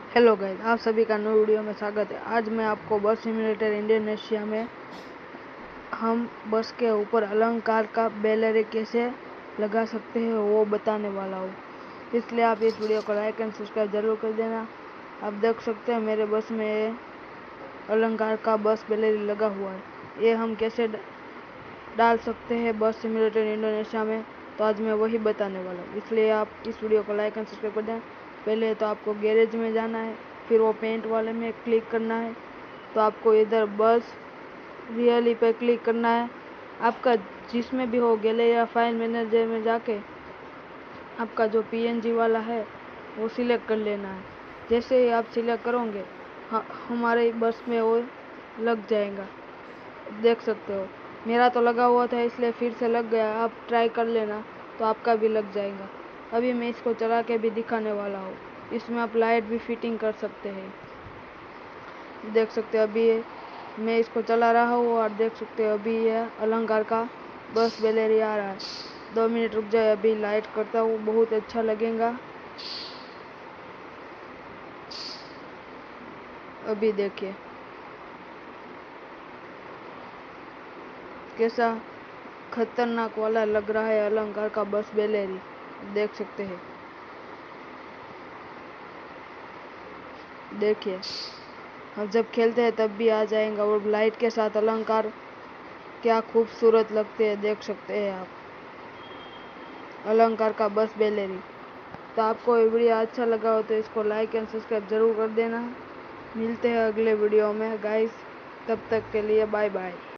Hello guys, आप सभी का नई वीडियो में स्वागत है। आज मैं आपको बस सिम्युलेटर इंडोनेशिया में हम बस के ऊपर अलंकार का बैनर कैसे लगा सकते हैं वो बताने वाला हूँ। इसलिए आप इस वीडियो को लाइक एंड सब्सक्राइब जरूर कर देना। आप देख सकते हैं मेरे बस में अलंकार का बस बैनर लगा हुआ है। ये हम कैसे डाल सकते हैं बस सिम्युलेटर इंडोनेशिया में, तो आज मैं वही बताने वाला हूँ। इसलिए आप इस वीडियो को लाइक एंड सब्सक्राइब कर देना। पहले तो आपको गैरेज में जाना है, फिर वो पेंट वाले में क्लिक करना है, तो आपको इधर बस रियली पे क्लिक करना है। आपका जिसमें भी हो गैलरी या फाइल मैनेजर में जाके आपका जो पीएनजी वाला है वो सिलेक्ट कर लेना है। जैसे ही आप सिलेक्ट करोगे हमारे बस में वो लग जाएगा। देख सकते हो मेरा तो लगा हुआ था इसलिए फिर से लग गया। आप ट्राई कर लेना तो आपका भी लग जाएगा। अभी मैं इसको चला के भी दिखाने वाला हूँ। इसमें आप लाइट भी फिटिंग कर सकते हैं। देख सकते हो अभी मैं इसको चला रहा हूँ और देख सकते हो अभी यह अलंकार का बस बैनर आ रहा है। 2 मिनट रुक जाए, अभी लाइट करता हूँ, बहुत अच्छा लगेगा। अभी देखिए कैसा खतरनाक वाला लग रहा है अलंकार का बस बैनर। देख सकते हैं, देखिए हम जब खेलते हैं तब भी आ जाएगा और लाइट के साथ अलंकार क्या खूबसूरत लगते हैं। देख सकते हैं आप अलंकार का बस बैनर। तो आपको ये वीडियो अच्छा लगा हो तो इसको लाइक एंड सब्सक्राइब जरूर कर देना। मिलते हैं अगले वीडियो में गाइस, तब तक के लिए बाय बाय।